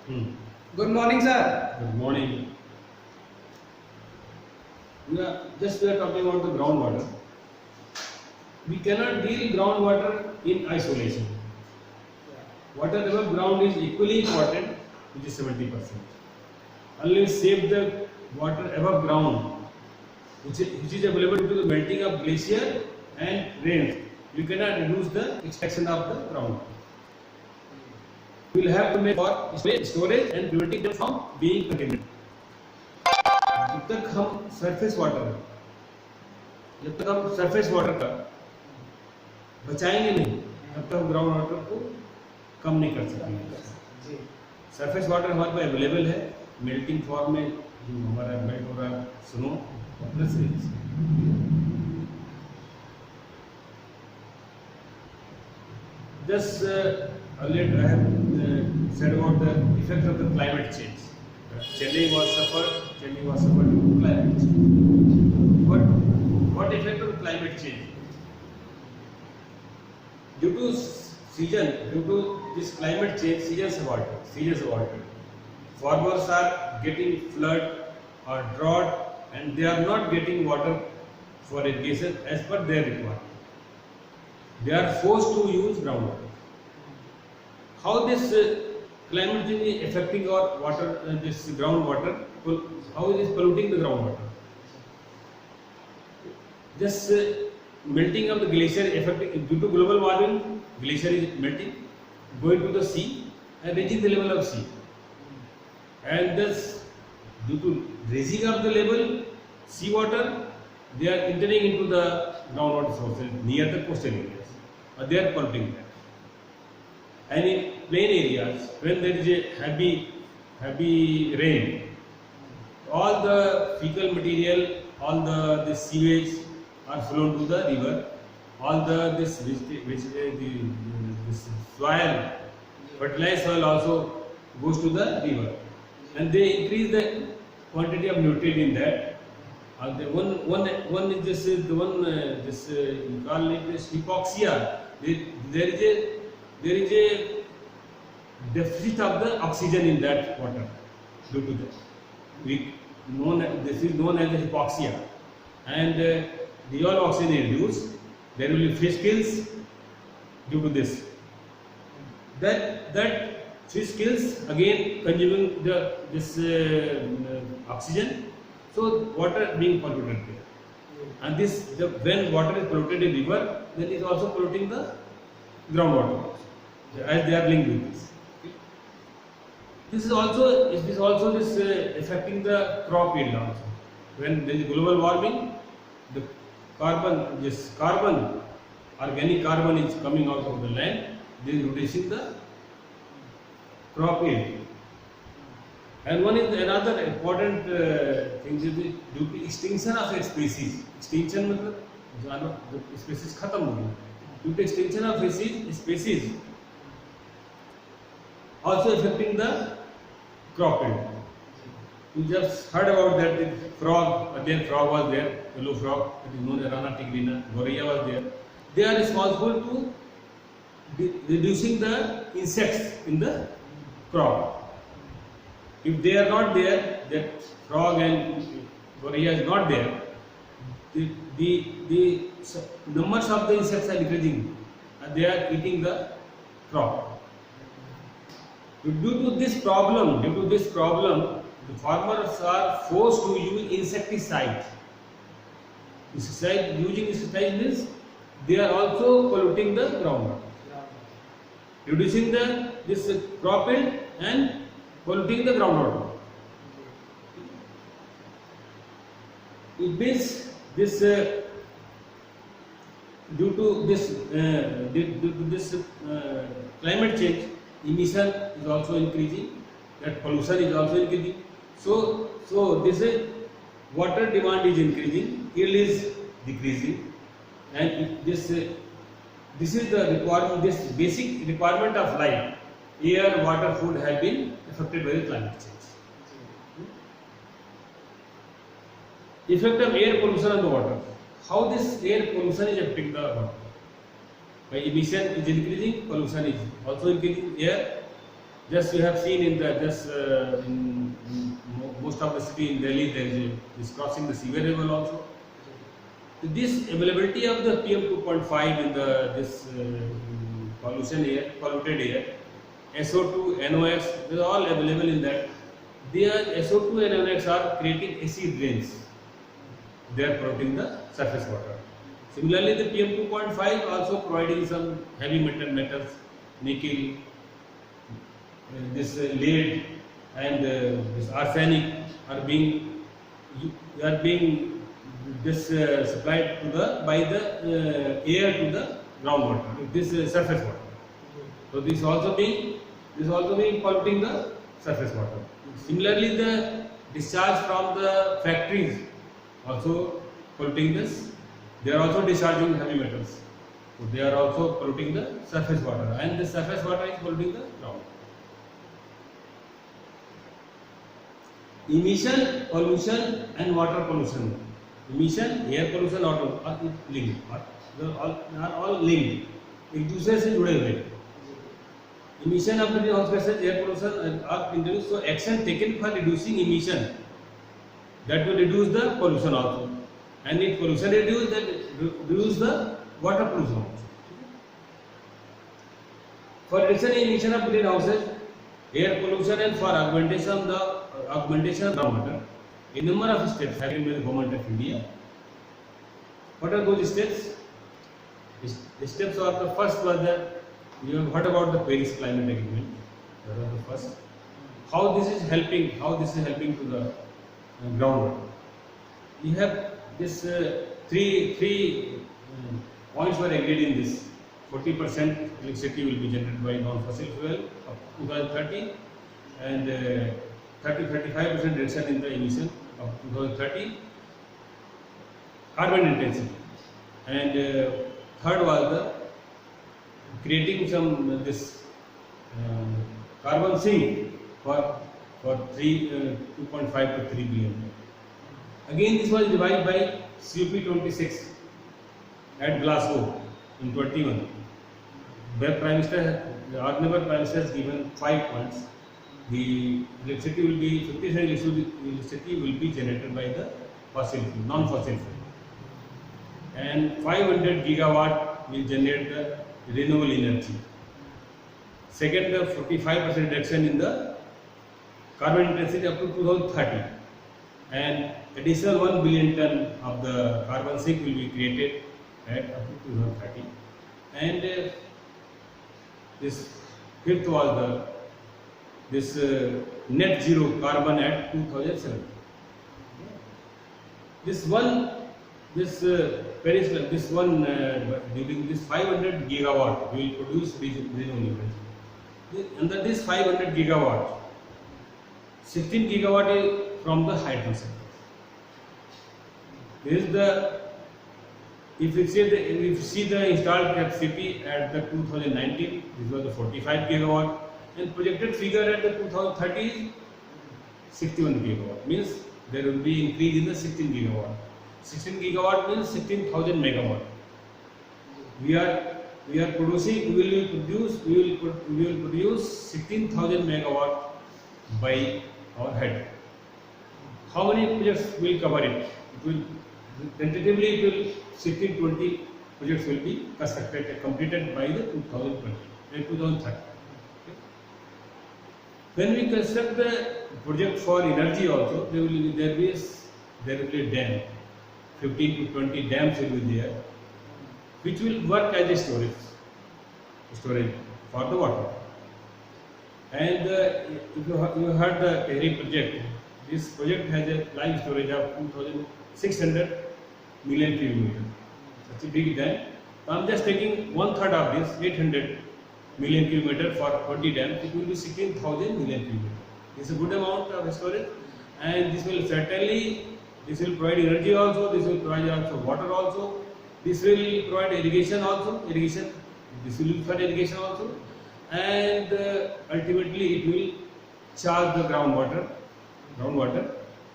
Hmm. Good morning, sir. Good morning. We are talking about the groundwater. We cannot deal groundwater in isolation. Water above ground is equally important, which is 70%. Only save the water above ground, which is available due to the melting of glacier and rains. You cannot reduce the extraction of the ground. We will have to make for storage and preventing them from being contaminated. जब तक हम surface water का बचाएंगे नहीं, तब तक हम ground water को कम नहीं कर सकेंगे। सरफेस वाटर हमारे पास अवेलेबल है, मेल्टिंग फॉर्म में जो हमारा मेल्ट हो रहा है snow plus rains. Just earlier I have said about the effect of the climate change. Chennai was suffered due to climate change. What effect of climate change? Due to this climate change, seasons have altered. Farmers are getting flood or drought, and they are not getting water for irrigation as per their requirement. They are forced to use groundwater. How this climate change is affecting our water, this groundwater? How it is polluting the groundwater? This melting of the glacier affecting due to global warming. Glacier is melting, going to the sea and reaching the level of sea. And thus, due to raising of the level, sea water, they are entering into the groundwater sources near the coastal areas, or they are polluting that. And in plain areas, when there is a heavy rain, all the fecal material, all this sewage are flown to the river. All this soil, fertilized soil also goes to the river, and they increase the quantity of nutrient in that. The one is this you call it this hypoxia. There is a deficit of the oxygen in that water due to that. This is known as the hypoxia, and the all oxygen is reduced. There will be fish kills due to this. That fish kills again consuming this oxygen, so water being polluted there. And when water is polluted in river, then it is also polluting the groundwater, as they are linked with this. This is also affecting the crop yield also. When there is global warming, the organic carbon is coming out of the land. This is reducing the crop yield. And another important thing is due to extinction of a species. Extinction मतलब species खत्म हो गई. Due to extinction of species also affecting the crop yield. You just heard about that frog. Again, frog was there. Yellow frog, it is known as Rana tigrina. Gorilla was there. They are responsible to reducing the insects in the crop. If they are not there, that frog and gorilla is not there, the numbers of the insects are increasing, and they are eating the crop. Due to this problem, the farmers are forced to use insecticide. Using insecticide means they are also polluting the groundwater, reducing this crop yield and polluting the groundwater. It means this due to this climate change, emission is also increasing, that pollution is also increasing. So this water demand is increasing, yield is decreasing, and this is the requirement. This basic requirement of life, air, water, food, have been affected by the climate change. Effect of air pollution on the water. How this air pollution is affecting the water? By emission is increasing, pollution is also increasing air. Just you have seen in the most of the city in Delhi there is crossing the severe level also. This availability of the PM 2.5 in the this pollution air, polluted air, SO2, NOx, they are all available in that. SO2 and NOx are creating acid rains. They are polluting the surface water. Similarly, the PM 2.5 also providing some heavy metals, nickel, this lead and this arsenic are being supplied to the by the air to the groundwater, this surface water. So this also being polluting the surface water. Similarly, the discharge from the factories also polluting this. They are also discharging heavy metals. So they are also polluting the surface water, and the surface water is polluting the ground. Emission, pollution, and water pollution. Emission, air pollution, water are linked. Are all linked. एक दूसरे से जुड़े हुए. Emission of greenhouse gases, air pollution are introduced. So action taken for reducing emission, that will reduce the pollution also. And if pollution reduce, then reduce the water pollution also. For reduction in emission of greenhouses, air pollution, and for augmentation of groundwater, a number of steps have been by the government of India. What are those steps? The steps are, the first was that you have heard about the Paris Climate Agreement. That was the first. How this is helping to the groundwater. You have this three points were agreed in this. 40% electricity will be generated by non-fossil fuel up to 2030, and 35% reduction in the emission of 2030. Carbon intensity, and third was the creating some carbon sink for 2.5 to 3 billion. Again, this was revised by COP26 at Glasgow in 21. Where Prime Minister, the Prime Minister has given 5 points. The electricity will be 50% electricity will be generated by the fossil fuel, non-fossil fuel, and 500 gigawatt will generate the renewable energy. Second, the 45% reduction in the carbon intensity up to 2030, and additional 1 billion ton of the carbon sink will be created at up to 2030. And this fifth was this net zero carbon at 2070. During this 500 gigawatt we will produce renewable energy. Under this 500 gigawatt, 16 gigawatt is from the hydro sector. This is the, if you see the installed capacity at the 2019, this was the 45 gigawatt, and projected figure at the 2030 is 61 gigawatt. Means there will be increase in the 16 gigawatt. 16 gigawatt means 16,000 megawatt. We will produce 16,000 megawatt by our head. How many projects will cover it? Tentatively 16-20 projects will be constructed and completed by the 2030. When we construct the project for energy also, there will be a dam. 15 to 20 dams will be there, which will work as a storage for the water. And if you heard the Tehri project, this project has a live storage of 2,600 million cubic meter. Such a big dam. So I am just taking 1/3 of this, 800 million cubic meter for 20 dams. It will be 16,000 million cubic meter. This is a good amount of storage, and this will provide energy also. This will provide also water also. This will provide irrigation also. This will be for irrigation also, and ultimately it will charge the groundwater,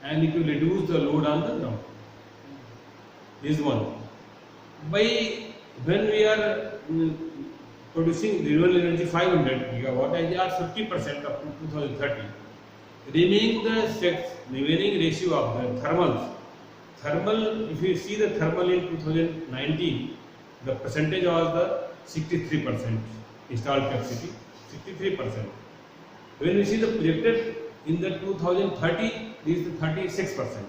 and it will reduce the load on the ground. This is one. When we are producing renewable energy 500 gigawatt as are 50% up to 2030. Remaining ratio of the thermal, if you see the thermal in 2019, the percentage was the 63% installed capacity, 63%. When we see the projected in the 2030, this is the 36%.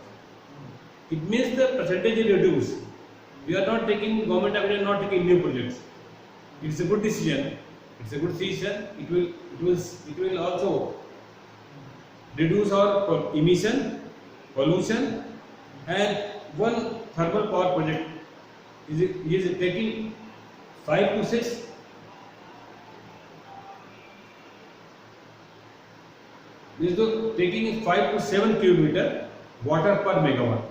It means the percentage is reduced. We are not taking, government are not taking new projects. It's a good decision. It's a good decision. It will also reduce our emission, pollution, and one thermal power project is taking 5 to 6. This is taking 5 to 7 cubic meter water per megawatt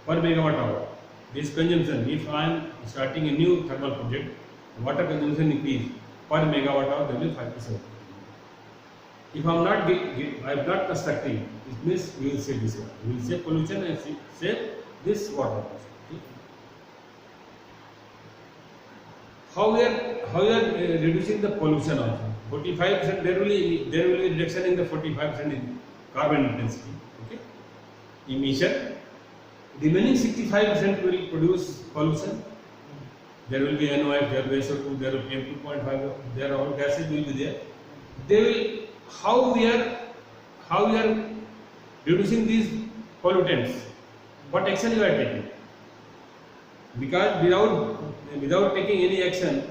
hour. This consumption, if I am starting a new thermal project, water consumption increase per megawatt hour, there will be 5 to 7. If I am not constructing, it means we will save this water. We will save pollution and save this water. How we are reducing the pollution also? 45% there will be reduction in the 45% in carbon intensity. Okay, emission. Remaining 65% will produce pollution. There will be NOx, there will be SO2, there will be PM2.5. There all gases will be there. They will. How we are reducing these pollutants? What action you are taking? Because without taking any action,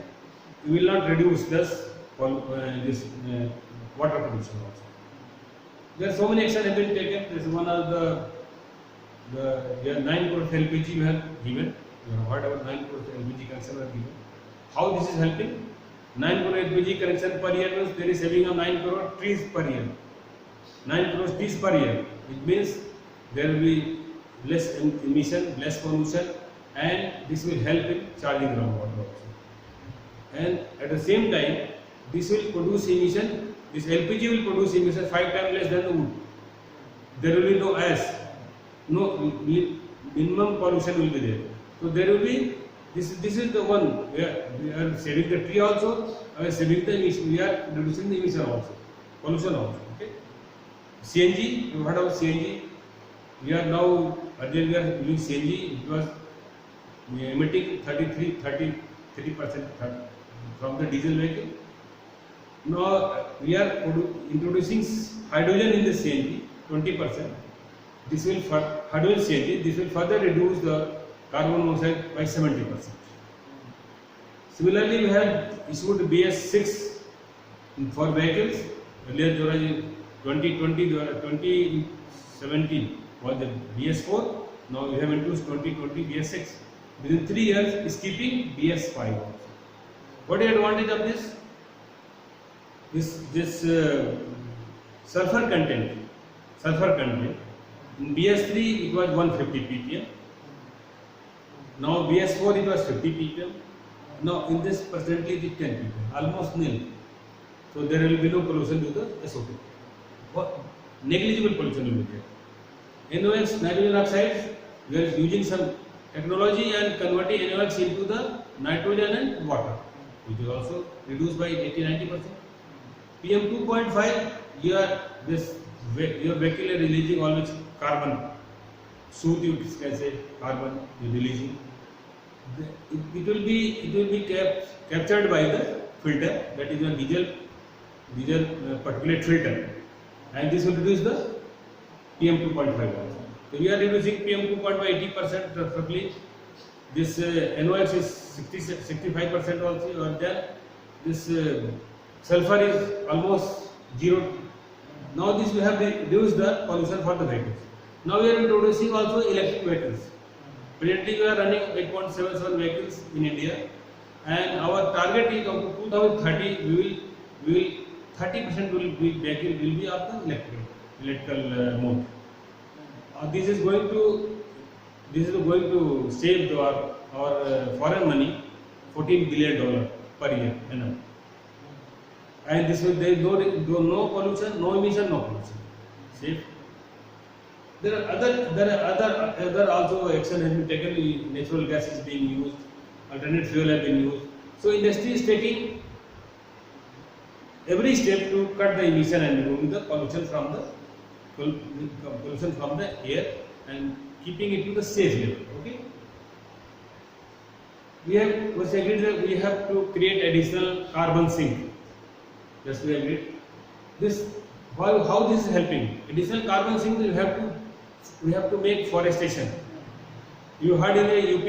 you will not reduce this water pollution also. There are so many actions have been taken. This is one of the 9 crore LPG you have given. You have heard about 9 crore LPG connection are given. How this is helping? 9 crore LPG connection per year means there is saving of 9 crore trees per year. 9 crore trees per year. It means there will be less emission, less pollution, and this will help in charging groundwater also. And at the same time, this will produce emission. This LPG will produce emission 5 times less than the wood. There will be no ash, no minimum pollution will be there. So there will be this is the one where we are saving the tree also, we are saving the emission, we are reducing the emission also, pollution also. Okay. CNG, you heard of CNG? We are now earlier we are using CNG. It was emitting 33% from the diesel vehicle. Now we are introducing hydrogen in the CNG, 20%. This will hydrogen CNG. This will further reduce the carbon monoxide by 70%. Similarly, we have issued BS6 for vehicles. Earlier, 2020, 2017 was the BS4. Now we have introduced 2020 BS6. Within 3 years, skipping BS5 also. What is the advantage of this? This sulfur content. In BS3 it was 150 ppm. Now BS4 it was 50 ppm. Now in this presently it is 10 ppm, almost nil. So there will be no pollution due to SO2. Negligible pollution will be there. NOx, nitrogen oxides, we are using some technology and converting NOx into the nitrogen and water, which is also reduced by 80-90%. PM2.5, your vehicle is releasing always carbon. Soot you can say carbon is releasing. It will be captured by the filter, that is a diesel particulate filter, and this will reduce the PM2.5 also. So we are reducing PM2.5 by 80% roughly. This NOx is 65% also, and then this sulfur is almost zero. Now this we have reduced the pollution for the vehicles. Now we are introducing also electric vehicles. Presently we are running 8.77 vehicles in India, and our target is up to 2030 we will 30% will be of the electrical mode. This is going to save our foreign money $14 billion per year. And this will there is no pollution, no emission, no pollution. Safe. There are other also action has been taken. Natural gas is being used, alternate fuel have been used. So industry is taking every step to cut the emission and remove the pollution from the air and keeping it to the safe level. Okay. We have was agreed that we have to create additional carbon sink. Just we agreed. This how this is helping? Additional carbon sink we have to make forestation. You heard in the UP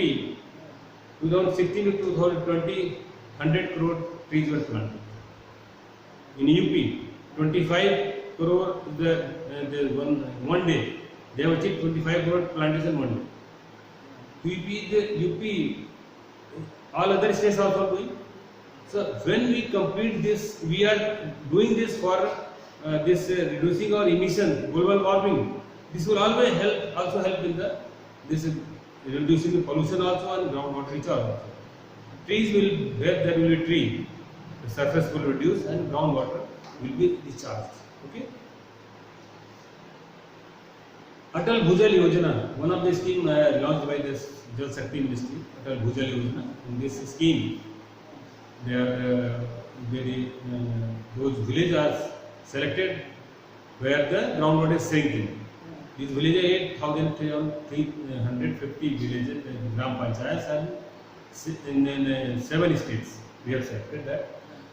2016 to 2020 100 crore trees were planted. In UP 25 crore the one day they have achieved 25 crore plantation one day. UP all other states also doing. So when we complete this, we are doing this for this reducing our emission, global warming. This will always also help in this reducing the pollution also and groundwater recharge also. Trees will, where there will be tree, the surface will reduce and groundwater will be discharged. Okay. Atal Bhujal Yojana, one of the scheme launched by this Jal Shakti Ministry, Atal Bhujal Yojana. In this scheme, there those villages are selected where the groundwater is shrinking. These villages, 8,350 villages, Gram Panchayats, and in 7 states we have selected that.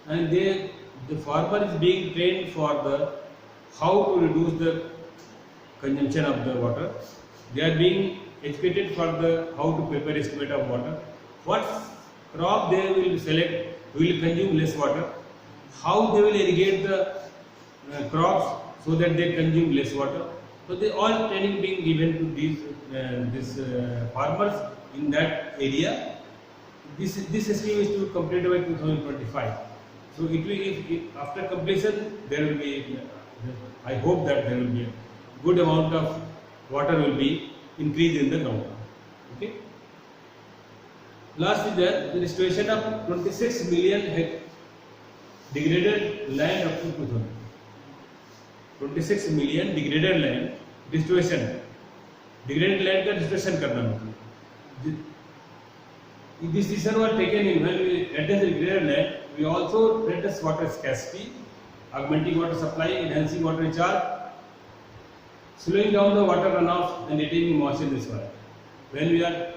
And the farmer is being trained for how to reduce the consumption of the water. They are being educated for how to prepare estimate of water. What crop they will select will consume less water. How they will irrigate the crops so that they consume less water. So they all training being given to these farmers in that area. This scheme is to be completed by 2025. So it will, if after completion, there will be. I hope that there will be a good amount of water will be increased in the ground. Okay. Last is the restoration of 26 million degraded land up to 2000. 26 million degraded land restoration. Degraded land का restoration करना मतलब. This decision was taken in when we address the degraded land. We also address water scarcity, augmenting water supply, enhancing water recharge, slowing down the water runoff and retaining moisture in the soil. When we are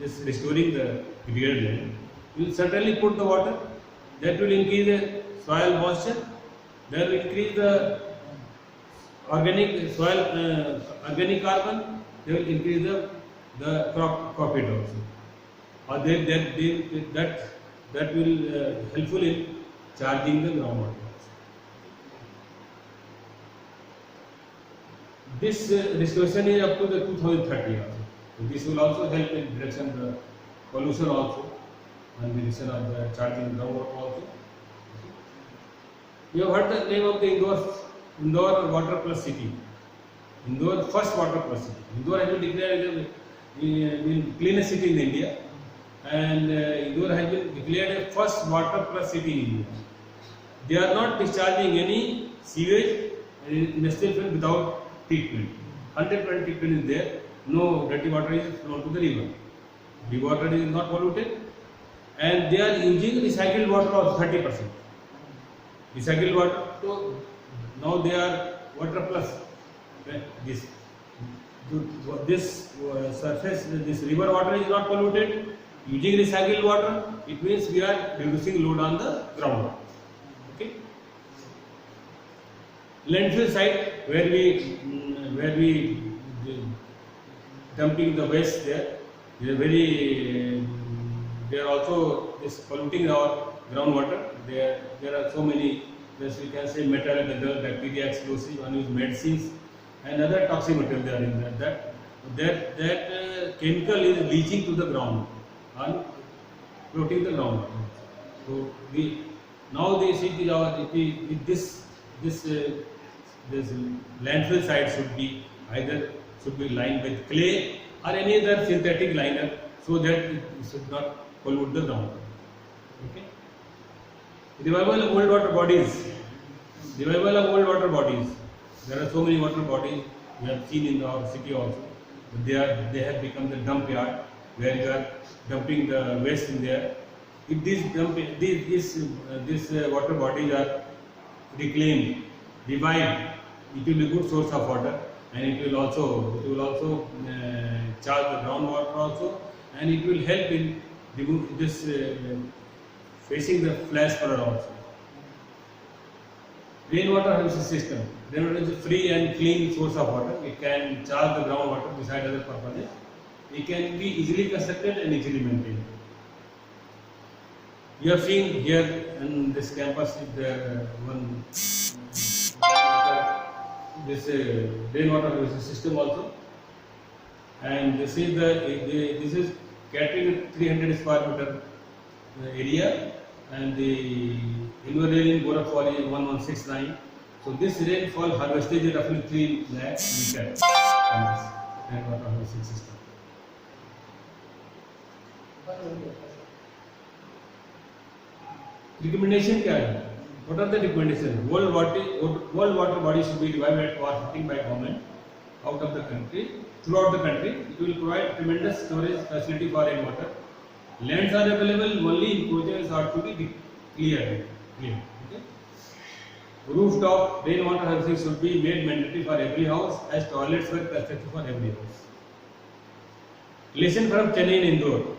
just restoring the degraded land, we will certainly put the water. That will increase the soil moisture. That will increase the organic soil, organic carbon. They will increase the crop profit also. Or that will helpful in charging the groundwater. This restoration is up to the 2030 also. So this will also help in reduction of the pollution also and reduction of the charging groundwater also. You have heard the name of the Indore Water Plus City. Indore first water plus city. Indore has been declared as the cleanest city in India, and Indore has been declared a first water plus city in India. They are not discharging any sewage industrial effluent without treatment. 100% treatment is there. No dirty water is flown to the river. The water is not polluted, and they are using recycled water of 30%. Recycled water. So now they are water plus. This surface, this river water is not polluted. Using recycled water, it means we are reducing load on the groundwater. Okay. Landfill site where we dumping the waste there. They are also polluting our groundwater. There are so many. As we can say, metal, bacteria, explosives, unused medicines, and other toxic material they are in there. That chemical is leaching to the ground and floating the groundwater. So now they see this landfill site should be lined with clay or any other synthetic liner so that it should not pollute the groundwater. Okay. Revival of old water bodies. Revival of old water bodies. There are so many water bodies we have seen in our city also. They have become the dump yard where you are dumping the waste in there. If these water bodies are reclaimed, revived, it will be a good source of water, and it will also charge the groundwater also, and it will help in remove this facing the flash flood also. Rainwater harvesting system. Rainwater is a free and clean source of water. It can charge the groundwater beside other purposes. It can be easily constructed and easily maintained. You have seen here in this campus the one this rainwater harvesting system also, and this is catering 300 square meter area, and the annual rain in Gorakhpur is 1169. So this rainfall harvestage is roughly 3 lakh meter from this rainwater harvesting system. Recommendation क्या है? What are the recommendations? World water body should be revived at war footing by government out of the country, throughout the country. It will provide tremendous storage facility for rainwater. Lands are available, only enclosures are to be cleared. Okay? Rooftop rainwater harvesting should be made mandatory for every house, as toilets were constructed for every house. Lesson from Chennai and Indore.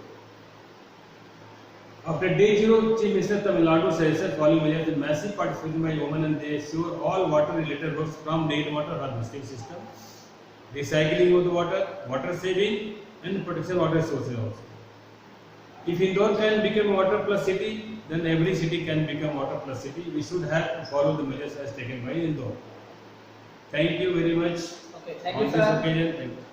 After day 0, Chief Minister of Tamil Nadu suggested following measures: the massive participation by women, and they ensure all water-related works from rainwater harvesting system, recycling of the water, water saving, and protection of water sources also. If Indore can become a water plus city, then every city can become water plus city. We should have to follow the measures as taken by Indore. Thank you very much. Okay, thank on you, this sir. occasion. Thank you.